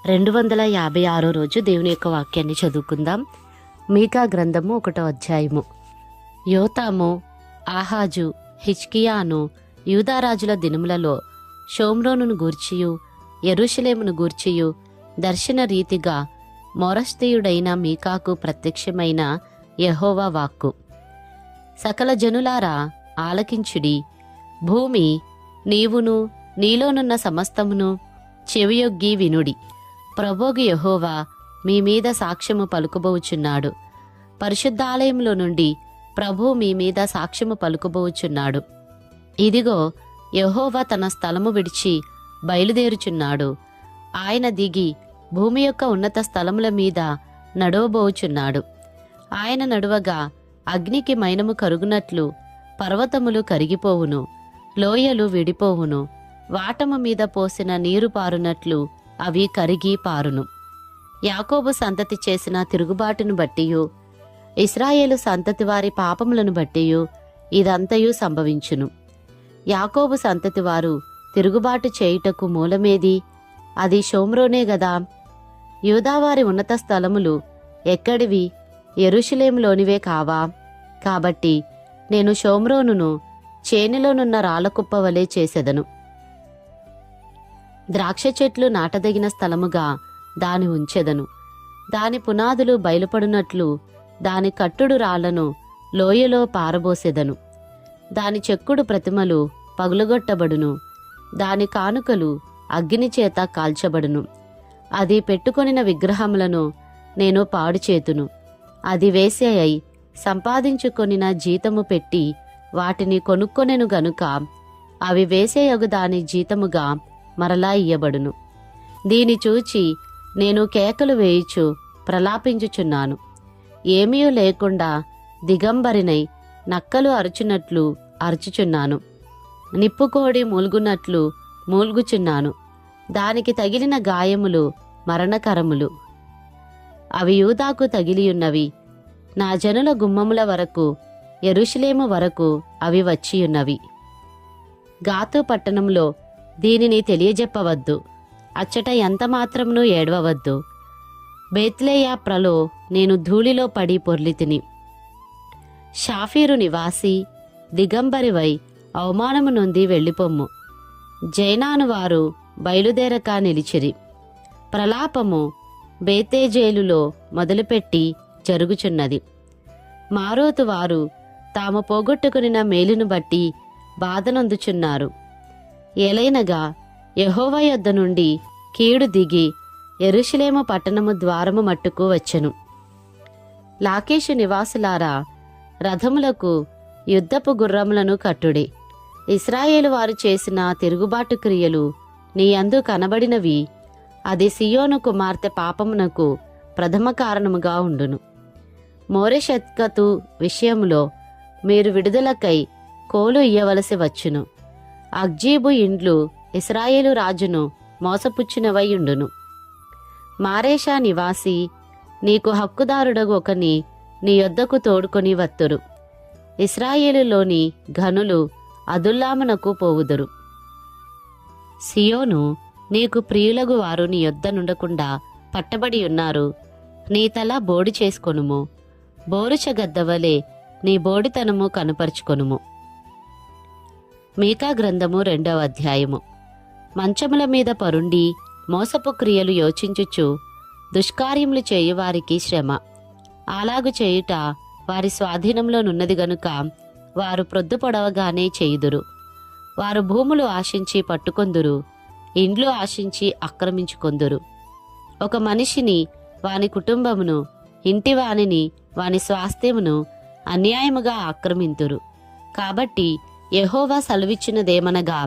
256 రోజు దేవుని యొక్క వాక్యాన్ని చదువుకుందాం. మీకా గ్రంథము 1వ అధ్యాయము. యోతాము, ఆహాజు, హిజ్కియాను యూదారాజుల దినములలో షోమ్రోనును గూర్చియు యెరూషలేమును గూర్చియు దర్శన రీతిగా మొరస్తీయుడైన మీకాకు ప్రత్యక్షమైన యెహోవా వాక్కు. సకల జనులారా ఆలకించుడి. భూమి నీవును నీలోనున్న సమస్తమును చెవియొగ్గి వినుడి. ప్రభువు యెహోవా మీ మీద సాక్ష్యము పలుకుబోచున్నాడు. పరిశుద్ధాలయంలో నుండి ప్రభువు మీ మీద సాక్ష్యము పలుకుబోచున్నాడు. ఇదిగో, యెహోవా తన స్థలము విడిచి బయలుదేరుచున్నాడు. ఆయన దిగి భూమి యొక్క ఉన్నత స్థలముల మీద నడవబోచున్నాడు. ఆయన నడువగా అగ్నికి మైనము కరుగునట్లు పర్వతములు కరిగిపోవును, లోయలు విడిపోవును. వాటము మీద పోసిన నీరు పారునట్లు అవి కరిగి పారును. యాకోబు సంతతి చేసిన తిరుగుబాటును బట్టియు ఇశ్రాయేలు సంతతి వారి పాపములను బట్టియు ఇదంతయు సంభవించును. యాకోబు సంతతి వారు తిరుగుబాటు చేయుటకు మూలమేది? అది షోమ్రోనే గదా. యూదావారి ఉన్నత స్థలములు ఎక్కడివి? యెరూషలేములోనివే కావా? కాబట్టి నేను షోమ్రోనును చేనిలోనున్న రాళ్లకుప్ప వలె చేసెదను. ద్రాక్ష చెట్లు నాటదగిన స్థలముగా దాని ఉంచెదను. దాని పునాదులు బయలుపడినట్లు దాని కట్టుడు రాళ్లను లోయలో పారబోసెదను. దాని చెక్కుడు ప్రతిమలు పగులగొట్టబడును, దాని కానుకలు అగ్ని చేత కాల్చబడును. అది పెట్టుకొనిన విగ్రహములను నేను పాడుచేతును. అది వేసే అయి సంపాదించుకొనిన జీతము పెట్టి వాటిని కొనుక్కొనెను గనుక అవి వేసేయగు దాని జీతముగా మరలా ఇయ్యబడును. దీని చూచి నేను కేకలు వేయుచు ప్రలాపించుచున్నాను. ఏమీ లేకుండా దిగంబరినై నక్కలు అరుచున్నట్లు అరుచుచున్నాను. నిప్పుకోడి మూల్గున్నట్లు మూల్గుచున్నాను. దానికి తగిలిన గాయములు మరణకరములు. అవి యూదాకు తగిలియున్నవి. నా జనుల గుమ్మముల వరకు, యెరూషలేము వరకు అవి వచ్చియున్నవి. గాతు పట్టణంలో దీనిని తెలియజెప్పవద్దు. అచ్చట ఎంత మాత్రమును ఏడవవద్దు. బేత్లేయాప్రలో నేను ధూళిలో పడి పొర్లితిని. షాఫీరు నివాసి దిగంబరివై అవమానము నొంది వెళ్ళిపొమ్ము. జైనాను వారు బయలుదేరక నిలిచిరి. ప్రలాపము బేతేజేలులో మొదలుపెట్టి జరుగుచున్నది. మారోతు వారు తాము పోగొట్టుకునిన మేలును బట్టి బాధనొందుచున్నారు. ఏలైనగా యెహోవా యొద్ద నుండి కీడు దిగి యెరూషలేము పట్టణము ద్వారము మట్టుకు వచ్చెను. లాకీషు నివాసులారా, రథములకు యుద్ధపు గుర్రములను కట్టుడి. ఇశ్రాయేలు వారు చేసిన తిరుగుబాటు క్రియలు నీ యందు కనబడినవి. అది సియోను కుమార్తె పాపమునకు ప్రథమ కారణముగా ఉండును. మోరెషెత్కతు విషయములో మీరు విడుదలకై కోలు ఇయ్యవలసి వచ్చును. అగ్జీబు ఇండ్లు ఇశ్రాయేలు రాజును మోసపుచ్చినవై ఉండును. మారేషా నివాసి, నీకు హక్కుదారుడగు ఒకని నీ యొద్దకు తోడుకొని వత్తురు. ఇశ్రాయేలులోని ఘనులు అదుల్లామునకు పోవుదురు. సియోను, నీకు ప్రియులగు వారు నీ యొద్ద నుండకుండా పట్టబడి ఉన్నారు. నీ తల బోడి చేసుకొనుము. బోరుచ గద్దవలే నీ బోడితనము కనుపరుచుకొనుము. మీకా గ్రంథము 2వ అధ్యాయము. మంచముల మీద పరుండి మోసపు క్రియలు యోచించుచు దుష్కార్యములు చేయువారికి శ్రమ. అలాగు చేయుట వారి స్వాధీనంలోనున్నది గనుక వారు ప్రొద్దు పొడవగానే చేయుదురు. వారు భూములు ఆశించి పట్టుకొందురు, ఇండ్లు ఆశించి ఆక్రమించుకొందురు. ఒక మనిషిని, వాని కుటుంబమును, ఇంటివానిని, వాని స్వాస్థ్యమును అన్యాయముగా ఆక్రమింతురు. కాబట్టి యెహోవా సెలవిచ్చినదేమనగా,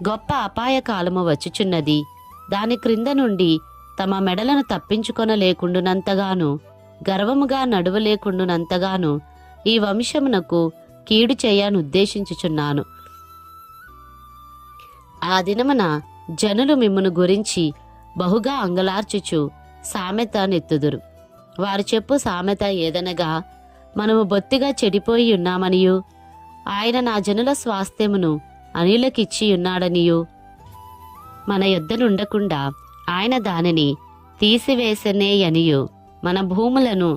గొప్ప అపాయకాలము వచ్చుచున్నది. దాని క్రింద నుండి తమ మెడలను తప్పించుకొనలేకుండునంతగాను, గర్వముగా నడువలేకుండునంతగాను ఈ వంశమునకు కీడు చేయనుద్దేశించుచున్నాను. ఆ దినమున జనులు మిమ్మును గురించి బహుగా అంగలార్చుచు సామెత నెత్తుదురు. వారు చెప్పు సామెత ఏదనగా, మనము బొత్తిగా చెడిపోయి ఉన్నామనియు, ఆయన నా జనుల స్వాస్థ్యమును అనిలకిచ్చి ఉన్నాడనియు, మన యొద్ద నుండకుండా ఆయన దానిని తీసివేసనేయనియు మన భూములను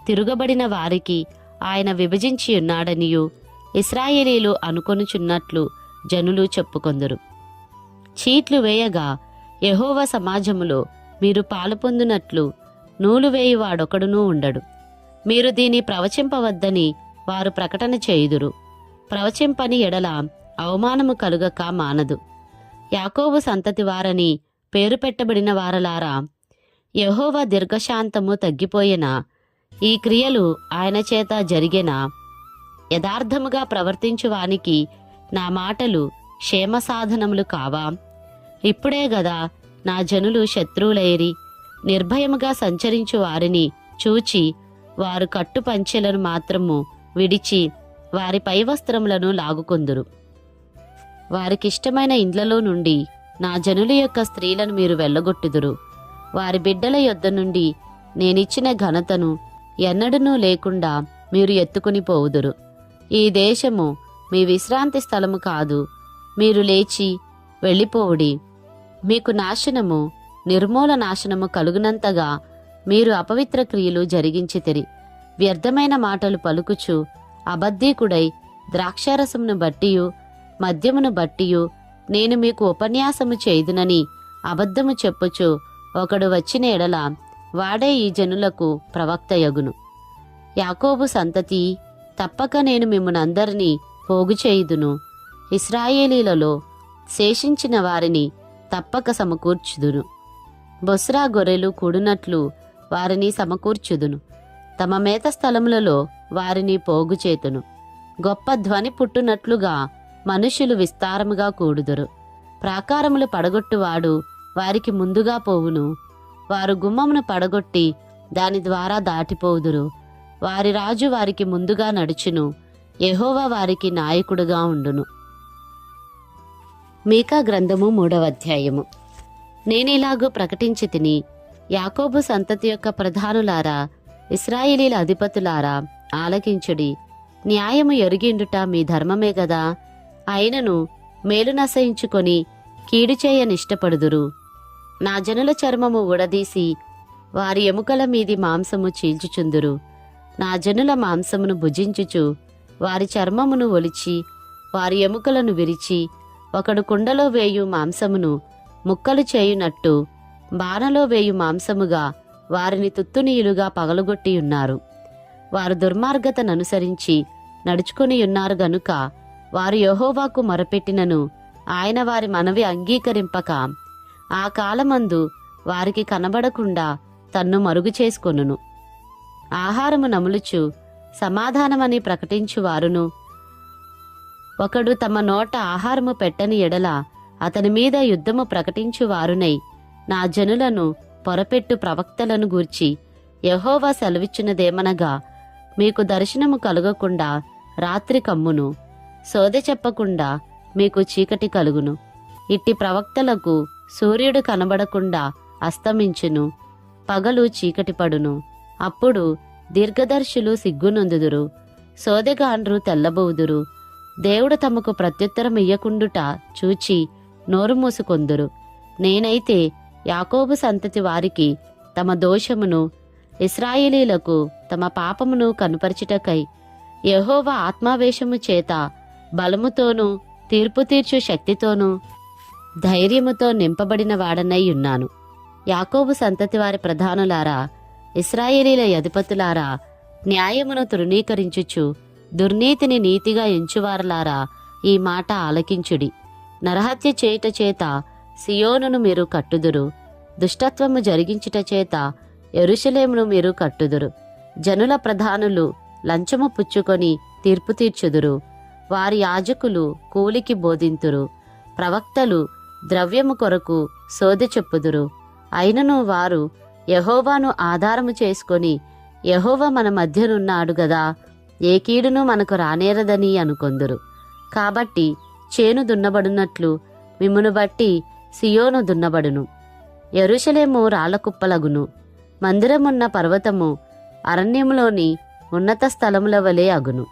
తిరుగబడిన వారికి ఆయన విభజించి ఉన్నాడనియు ఇశ్రాయేలీలు అనుకొనుచున్నట్లు జనులు చెప్పుకొందురు. చీట్లు వేయగా యెహోవా సమాజములో మీరు పాలు పొందునట్లు నూలు వేయువాడొకడునూ ఉండడు. మీరు దీని ప్రవచింపవద్దని వారు ప్రకటన చేయుదురు. ప్రవచింపని ఎడల అవమానము కలుగక మానదు. యాకోబు సంతతి వారని పేరు పెట్టబడిన వారలారా, యెహోవా దీర్ఘశాంతము తగ్గిపోయినా, ఈ క్రియలు ఆయన చేత జరిగేనా? యథార్థముగా ప్రవర్తించువానికి నా మాటలు క్షేమ సాధనములు కావా? ఇప్పుడే గదా నా జనులు శత్రువులైరి, నిర్భయముగా సంచరించు వారిని చూచి వారు కట్టు పంచెలను మాత్రము విడిచి వారి పై వస్త్రములను లాగుకొందురు. వారికిష్టమైన ఇండ్లలో నుండి నా జనుల యొక్క స్త్రీలను మీరు వెళ్ళగొట్టుదురు. వారి బిడ్డల యొద్ద నుండి నేనిచ్చిన ఘనతను ఎన్నడనూ లేకుండా మీరు ఎత్తుకుని పోవుదురు. ఈ దేశము మీ విశ్రాంతి స్థలము కాదు. మీరు లేచి వెళ్ళిపోవుడి. మీకు నాశనము, నిర్మూల నాశనము కలుగునంతగా మీరు అపవిత్ర క్రియలు జరిగించితిరి. వ్యర్థమైన మాటలు పలుకుచు అబద్ధీకుడై ద్రాక్షారసమును బట్టియు మద్యమును బట్టియు నేను మీకు ఉపన్యాసము చేయుదునని అబద్ధము చెప్పుచు ఒకడు వచ్చిన ఎడల వాడే ఈ జనులకు ప్రవక్తయగును. యాకోబు సంతతి, తప్పక నేను మిమ్మునందరినీ పోగు చేయుదును. ఇశ్రాయేలీలలో శేషించిన వారిని తప్పక సమకూర్చుదును. బొస్రా గొర్రెలు కూడునట్లు వారిని సమకూర్చుదును. తమ మేత స్థలములలో వారిని పోగు చేతును. గొప్ప ధ్వని పుట్టునట్లుగా మనుష్యులు విస్తారముగా కూడుదురు. ప్రాకారములు పడగొట్టువాడు వారికి ముందుగా పోవును. వారు గుమ్మమును పడగొట్టి దాని ద్వారా దాటిపోవుదురు. వారి రాజు వారికి ముందుగా నడుచును. యెహోవా వారికి నాయకుడుగా ఉండును. మీకా గ్రంథము 3వ అధ్యాయము. నేనిలాగూ ప్రకటించి తిని, యాకోబు సంతతి యొక్క ప్రధానులారా, ఇశ్రాయేలీల అధిపతులారా, ఆలకించుడి. న్యాయము ఎరిగిండుట మీ ధర్మమే గదా. అయినను మేలు నశయించుకొని కీడు చేయనిష్టపడుదురు. నా జనుల చర్మము ఉడదీసి వారి ఎముకల మీది మాంసము చీల్చుచుందురు. నా జనుల మాంసమును భుజించుచు వారి చర్మమును ఒలిచి వారి ఎముకలను విరిచి ఒకడు కుండలో వేయు మాంసమును ముక్కలు చేయునట్టు బాణలో వేయు మాంసముగా వారిని తుత్తునీయులుగా పగలగొట్టియున్నారు. వారు దుర్మార్గతననుసరించి నడుచుకొనియున్నారు గనుక వారు యెహోవాకు మొరపెట్టినను ఆయన వారి మనవి అంగీకరింపక ఆ కాలమందు వారికి కనబడకుండా తన్ను మరుగు చేసుకొనును. ఆహారము నములుచు సమాధానమని ప్రకటించువారును, ఒకడు తమ నోట ఆహారము పెట్టని ఎడల అతని మీద యుద్ధము ప్రకటించువారునై నా జనులను పొరపెట్టు ప్రవక్తలను గూర్చి యెహోవా సెలవిచ్చినదేమనగా, మీకు దర్శనము కలుగకుండా రాత్రి కమ్మును, సోదె చెప్పకుండా మీకు చీకటి కలుగును. ఇట్టి ప్రవక్తలకు సూర్యుడు కనబడకుండా అస్తమించును, పగలు చీకటి పడును. అప్పుడు దీర్ఘదర్శులు సిగ్గునొందుదురు, సోదెగాండ్రు తెల్లబోవుదురు. దేవుడు తమకు ప్రత్యుత్తరం ఇయ్యకుండుట చూచి నోరు మూసుకొందురు. నేనైతే యాకోబు సంతతి వారికి తమ దోషమును, ఇశ్రాయేలీలకు తమ పాపమును కనుపరచుటకై యెహోవా ఆత్మావేశము చేత బలముతోనూ తీర్పు తీర్చు శక్తితోనూ ధైర్యముతో నింపబడిన వాడనై ఉన్నాను. యాకోబు సంతతి వారి ప్రధానులారా, ఇశ్రాయేలీల అధిపతులారా, న్యాయమును తృణీకరించుచు దుర్నీతిని నీతిగా ఎంచువారలారా, ఈ మాట ఆలకించుడి. నరహత్య చేయుట చేత సియోనును మీరు కట్టుదురు, దుష్టత్వము జరిగించుట చేత యెరూషలేమును మీరు కట్టుదురు. జనుల ప్రధానులు లంచము పుచ్చుకొని తీర్పు తీర్చుదురు. వారి యాజకులు కూలికి బోధింతురు, ప్రవక్తలు ద్రవ్యము కొరకు సోదె చెప్పుదురు. అయినను వారు యెహోవాను ఆధారము చేసుకొని, యెహోవా మన మధ్యనున్నాడు గదా, ఏ కీడును మనకు రానేరదని అనుకొందురు. కాబట్టి చేను దున్నబడునట్లు మిమ్మును బట్టి సియోను దున్నబడును, యెరూషలేము రాళ్లకుప్పలగును. మందిరమున్న పర్వతము అరణ్యములోని ఉన్నత స్థలముల వలె అగును.